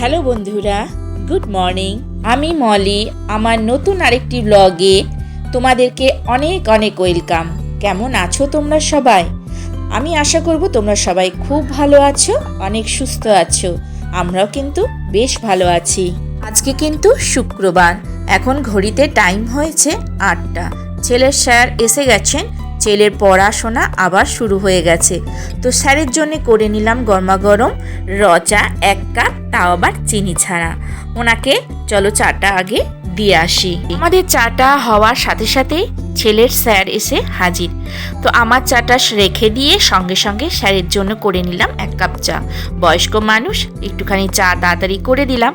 Hello বন্ধুরা, good morning. আমি মলি। আমার নতুন আরেকটি ব্লগে তোমাদেরকে অনেক অনেক ওয়েলকাম। কেমন আছো তোমরা সবাই? আমি আশা করব তোমরা সবাই খুব ভালো আছো, অনেক সুস্থ আছো। আমরাও কিন্তু বেশ ভালো আছি। আজকে কিন্তু শুক্রবার, এখন ঘড়িতে টাইম হয়েছে 8টা। ছেলের স্যার এসে গেছেন, ছেলের পড়াশোনা আবার শুরু হয়ে গেছে। তো স্যারের জন্য করে নিলাম গরমাগরম র চা 1 কাপ, তাও আবার চিনি ছাড়া। ওনাকে চলো চাটা আগে দিয়ে আসি। আমাদের চাটা হওয়ার সাথে সাথেই ছেলের স্যার এসে হাজির। তো আমার চাটা রেখে দিয়ে সঙ্গে সঙ্গে স্যারের জন্য করে নিলাম 1 কাপ চা। বয়স্ক মানুষ, একটুখানি চা তাড়াতাড়ি করে দিলাম।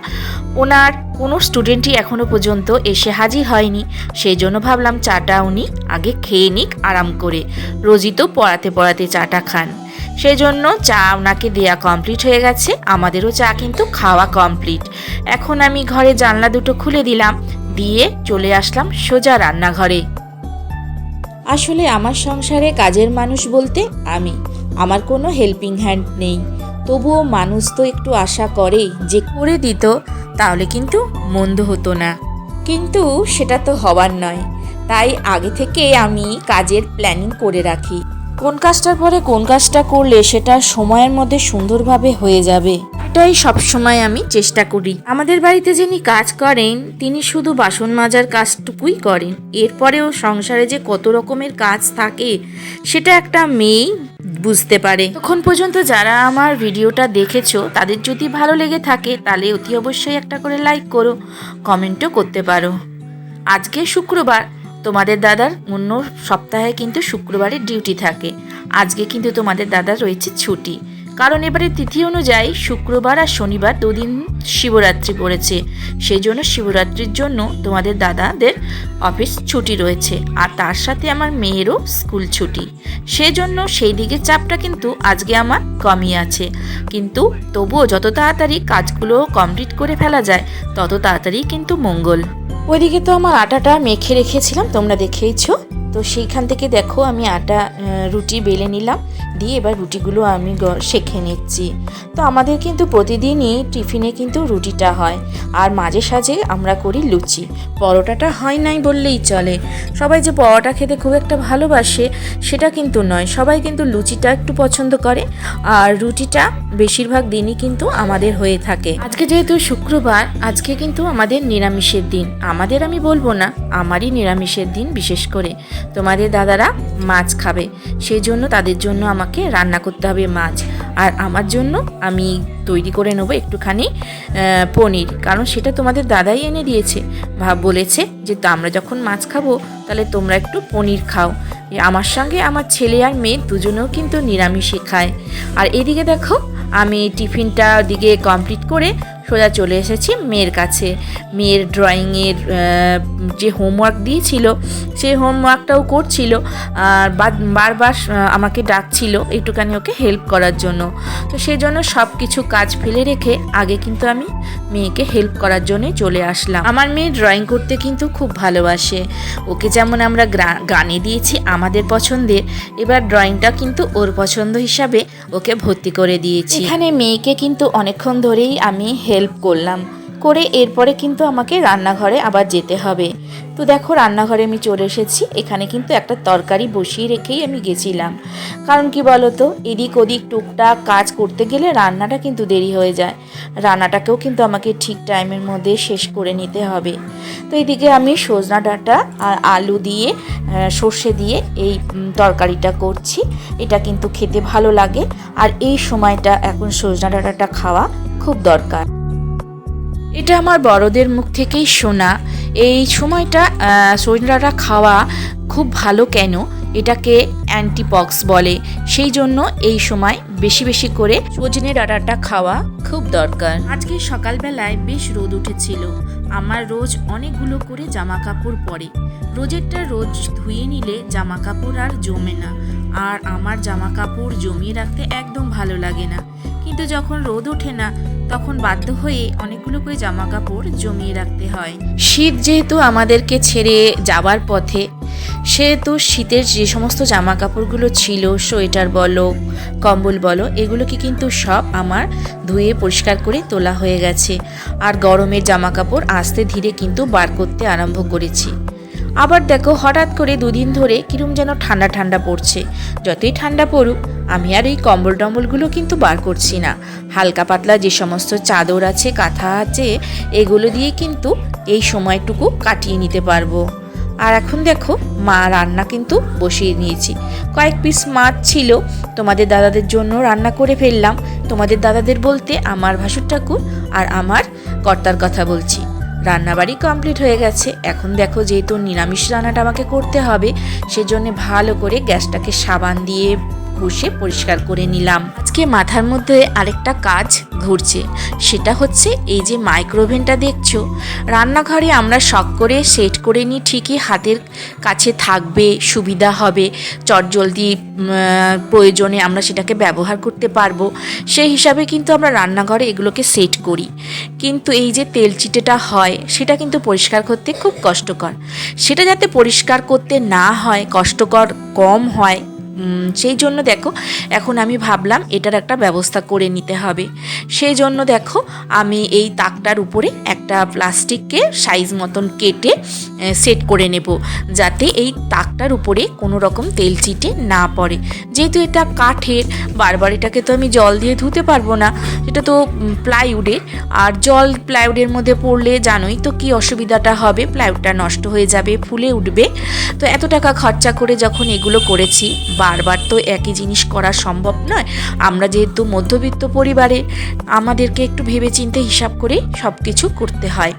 ওনার কোনো স্টুডেন্টই এখনো পর্যন্ত এসে হাজির হয়নি, সেই জন্য ভাবলাম চাটা উনি আগে খেয়ে নিক আরাম করে। রোজই তো পড়াতে পড়াতে চাটা খান, সেই জন্য চা ওনাকে দেয়া কমপ্লিট হয়ে গেছে। আমাদেরও চা কিন্তু খাওয়া কমপ্লিট। এখন আমি ঘরে জানলা দুটো খুলে দিলাম, দিয়ে চলে আসলাম সোজা রান্নাঘরে। আসলে আমার সংসারে কাজের মানুষ বলতে আমার কোনো হেল্পিং হ্যান্ড নেই। তবুও মানুষ তো একটু আশা করে যে করে দিত, তাহলে কিন্তু মন্দ হতো না। কিন্তু সেটা তো হবার নয়, তাই আগে থেকে আমি কাজের প্ল্যানিং করে রাখি। কোন কাজটার পরে কোন কাজটা করলে সেটা সময়ের মধ্যে সুন্দরভাবে হয়ে যাবে, এটাই সবসময় আমি চেষ্টা করি। আমাদের বাড়িতে যিনি কাজ করেন তিনি শুধু বাসন মাজার কাজটুকুই করেন, এরপরেও সংসারে যে কত রকমের কাজ থাকে সেটা একটা মেয়েই বুঝতে পারে। তখন পর্যন্ত যারা আমার ভিডিওটা দেখেছো, তাদের যদি ভালো লেগে থাকে তাহলে অতি অবশ্যই একটা করে লাইক করো, কমেন্টও করতে পারো। আজকে শুক্রবার, তোমাদের দাদার অন্য সপ্তাহে কিন্তু শুক্রবারে ডিউটি থাকে। আজকে কিন্তু তোমাদের দাদার রয়েছে ছুটি, কারণ এবারে তিথি অনুযায়ী শুক্রবার আর শনিবার দুদিন শিবরাত্রি পড়েছে। সেই জন্য শিবরাত্রির জন্য তোমাদের দাদাদের অফিস ছুটি রয়েছে, আর তার সাথে আমার মেয়েরও স্কুল ছুটি। সেই জন্য সেই দিকে চাপটা কিন্তু আজকে আমার কমই আছে। কিন্তু তবুও যত তাড়াতাড়ি কাজগুলো কমপ্লিট করে ফেলা যায় তত তাড়াতাড়ি কিন্তু মঙ্গল। ওইদিকে তো আমার আটাটা মেখে রেখেছিলাম, তোমরা দেখেইছো। তো সেইখান থেকে দেখো আমি রুটি বেলে নিলাম, দিয়ে এবার রুটিগুলো আমি সেঁকে নিচ্ছি। তো আমাদের কিন্তু প্রতিদিনই টিফিনে কিন্তু রুটিটা হয়, আর মাঝে সাঝে আমরা করি লুচি। পরোটাটা হয় নাই বললেই চলে। সবাই যে পরোটা খেতে খুব একটা ভালোবাসে সেটা কিন্তু নয়, সবাই কিন্তু লুচিটা একটু পছন্দ করে, আর রুটিটা বেশিরভাগ দিনই কিন্তু আমাদের হয়ে থাকে। আজকে যেহেতু শুক্রবার, আজকে কিন্তু আমাদের নিরামিষের দিন। আমাদের আমি বলবো না, আমারই নিরামিষের দিন। বিশেষ করে তোমাদের দাদারা মাছ খাবে, সেই জন্য তাদের জন্য আমাকে রান্না করতে হবে মাছ, আর আমার জন্য আমি তৈরি করে নেবো একটুখানি পনির, কারণ সেটা তোমাদের দাদাই এনে দিয়েছে। বলেছে যে আমরা যখন মাছ খাবো তাহলে তোমরা একটু পনির খাও। আমার সঙ্গে আমার ছেলে আর মেয়ে দুজনেও কিন্তু নিরামিষই খায়। আর এদিকে দেখো আমি টিফিনটা দিকে কমপ্লিট করে সোজা চলে এসেছি মেয়ের কাছে। মেয়ের ড্রয়িংয়ের যে হোমওয়ার্ক দিয়েছিল সেই হোমওয়ার্কটাও করছিল, আর বারবার আমাকে ডাকছিল একটুখানি ওকে হেল্প করার জন্য। তো সেই জন্য সব কিছু কাজ ফেলে রেখে আগে কিন্তু আমি মেয়েকে হেল্প করার জন্যই চলে আসলাম। আমার মেয়ে ড্রয়িং করতে কিন্তু খুব ভালোবাসে। ওকে যেমন আমরা গানে দিয়েছি আমাদের পছন্দের, এবার ড্রয়িংটা কিন্তু ওর পছন্দ হিসাবে ওকে ভর্তি করে দিয়েছি। এখানে মেয়েকে কিন্তু অনেকক্ষণ ধরেই আমি হেল্প করলাম, করে এরপরে কিন্তু আমাকে রান্নাঘরে আবার যেতে হবে। তো দেখো রান্নাঘরে আমি চলে এসেছি। এখানে কিন্তু একটা তরকারি বসিয়ে রেখেই আমি গেছিলাম, কারণ কি বলো তো, এদিক ওদিক টুকটাক কাজ করতে গেলে রান্নাটা কিন্তু দেরি হয়ে যায়। রান্নাটাকেও কিন্তু আমাকে ঠিক টাইমের মধ্যে শেষ করে নিতে হবে। তো এইদিকে আমি সজনা ডাঁটা আর আলু দিয়ে সর্ষে দিয়ে এই তরকারিটা করছি। এটা কিন্তু খেতে ভালো লাগে, আর এই সময়টা এখন সজনা ডাঁটাটা খাওয়া খুব দরকার। এটা আমার বড়দের মুখ থেকেই শোনা। এই সময়টা সজনে ডাঁটা খাওয়া খুব ভালো। কেন? এটাকে অ্যান্টিপক্স বলে, সেই জন্য এই সময় বেশি বেশি করে সজনে ডাঁটাটা খাওয়া খুব দরকার। আজকে সকালবেলায় বেশ রোদ উঠেছিল। আমার রোজ অনেকগুলো করে জামা কাপড় পরে। রোজেরটা রোজ ধুয়ে নিলে জামা কাপড় আর জমে না, আর আমার জামা কাপড় জমিয়ে রাখতে একদম ভালো লাগে না। কিন্তু যখন রোদ ওঠে না তখন বাধ্য হয়ে অনেকগুলো করে জামা কাপড় জমিয়ে রাখতে হয়। শীত যেহেতু আমাদেরকে ছেড়ে যাওয়ার পথে, সেহেতু শীতের যে সমস্ত জামা কাপড়গুলো ছিল, সোয়েটার বলো কম্বল বলো, এগুলোকে কিন্তু সব আমার ধুয়ে পরিষ্কার করে তোলা হয়ে গেছে। আর গরমের জামা কাপড় আস্তে ধীরে কিন্তু বার করতে আরম্ভ করেছি। আবার দেখো হঠাৎ করে দুদিন ধরে কিরম যেন ঠান্ডা ঠান্ডা পড়ছে। যতই ঠান্ডা পড়ুক আমি আর এই কম্বল টম্বলগুলো কিন্তু বার করছি না। হালকা পাতলা যে সমস্ত চাদর আছে, কাঁথা আছে, এগুলো দিয়ে কিন্তু এই সময়টুকু কাটিয়ে নিতে পারবো। আর এখন দেখো মা রান্না কিন্তু বসিয়ে নিয়েছি। কয়েক পিস মাছ ছিল, তোমাদের দাদাদের জন্য রান্না করে ফেললাম। তোমাদের দাদাদের বলতে আমার ভাসুর ঠাকুর আর আমার কর্তার কথা বলছি। রান্নাবাড়ি কমপ্লিট হয়ে গেছে। এখন দেখো যেহেতু নিরামিষ রান্নাটা আমাকে করতে হবে, সেজন্য ভালো করে গ্যাসটাকে সাবান দিয়ে ঘষে পরিষ্কার করে নিলাম। আজকে মাথার মধ্যে আরেকটা কাজ ঘুরছে, সেটা হচ্ছে এই যে মাইক্রোওভেনটা দেখছো, রান্নাঘরে আমরা শখ করে সেট করে নিই ঠিকই, হাতের কাছে থাকবে, সুবিধা হবে, চটজলদি প্রয়োজনে আমরা সেটাকে ব্যবহার করতে পারবো, সেই হিসাবে কিন্তু আমরা রান্নাঘরে এগুলোকে সেট করি। কিন্তু এই যে তেল চিটেটা হয় সেটা কিন্তু পরিষ্কার করতে খুব কষ্টকর। সেটা যাতে পরিষ্কার করতে না হয়, কষ্টকর কম হয়, সেই জন্য দেখো এখন আমি ভাবলাম এটার একটা ব্যবস্থা করে নিতে হবে। সেই জন্য দেখো আমি এই তাকটার উপরে একটা প্লাস্টিককে সাইজ মতন কেটে সেট করে নেব, যাতে এই তাকটার উপরে কোনো রকম তেল চিটে না পড়ে। যেহেতু এটা কাঠের, বারবার এটাকে তো আমি জল দিয়ে ধুতে পারবো না, এটা তো প্লাইউডের, আর জল প্লাইউডের মধ্যে পড়লে জানোই তো কি অসুবিধাটা হবে, প্লাইউডটা নষ্ট হয়ে যাবে, ফুলে উঠবে। তো এত টাকা খরচা করে যখন এগুলো করেছি, বারবার তো একই জিনিস করা সম্ভব নয়। আমরা যেহেতু মধ্যবিত্ত পরিবারে, আমাদেরকে একটু ভেবেচিন্তে হিসাব করে সব কিছু করতে হয়।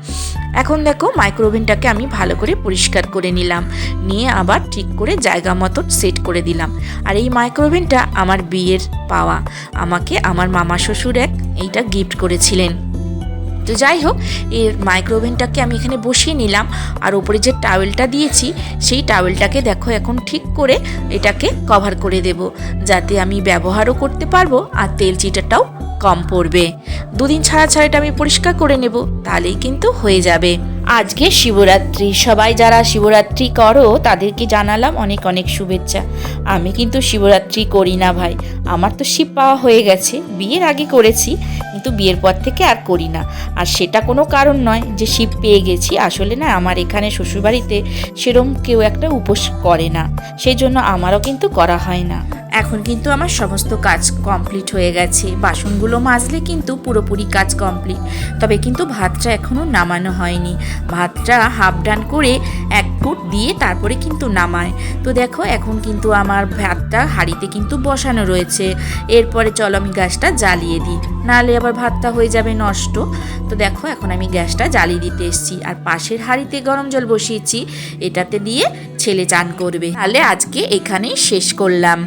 এখন দেখো মাইক্রোওভেনটাকে আমি ভালো করে পরিষ্কার করে নিলাম, নিয়ে আবার ঠিক করে জায়গা মতো সেট করে দিলাম। আর এই মাইক্রোওভেনটা আমার বিয়ের পাওয়া, আমাকে আমার মামা শ্বশুর এইটা গিফট করেছিলেন। তো যাই হোক, এর মাইক্রোওভেনটাকে আমি এখানে বসিয়ে নিলাম। আর ওপরে যে টাওয়েলটা দিয়েছি, সেই টাওয়েলটাকে দেখো এখন ঠিক করে এটাকে কভার করে দেব, যাতে আমি ব্যবহারও করতে পারবো আর তেল চিটাটাও কম পড়বে। দুদিন ছাড়া ছাড়া এটা আমি পরিষ্কার করে নেব, তাহলেই কিন্তু হয়ে যাবে। আজকে শিবরাত্রি, সবাই যারা শিবরাত্রি করো তাদেরকে জানালাম অনেক অনেক শুভেচ্ছা। আমি কিন্তু শিবরাত্রি করি না ভাই, আমার তো শিব পাওয়া হয়ে গেছে, বিয়ের আগে করেছি, কিন্তু বিয়ের পর থেকে আর করি না। আর সেটা কোনো কারণ নয় যে শিব পেয়ে গেছি, আসলে না আমার এখানে শ্বশুরবাড়িতে সেরম কেউ একটা উপোস করে না, সেই জন্য আমারও কিন্তু করা হয় না। এখন কিন্তু আমার সমস্ত কাজ কমপ্লিট হয়ে গেছে, বাসনগুলো মাজলে কিন্তু পুরোপুরি কাজ কমপ্লিট। তবে কিন্তু ভাতটা এখনও নামানো হয়নি, ভাতটা হাফ ডান করে 1 ফুট দিয়ে তারপরে কিন্তু নামায়। তো দেখো এখন কিন্তু আমার ভাতটা হাঁড়িতে কিন্তু বসানো রয়েছে। এরপরে চলো আমি গ্যাসটা জ্বালিয়ে দিই, নাহলে আবার ভাতটা হয়ে যাবে নষ্ট। তো দেখো এখন আমি গ্যাসটা জ্বালিয়ে দিতে এসেছি, আর পাশের হাঁড়িতে গরম জল বসিয়েছি, এটাতে দিয়ে ছেলে চান করবে। তাহলে আজকে এখানেই শেষ করলাম।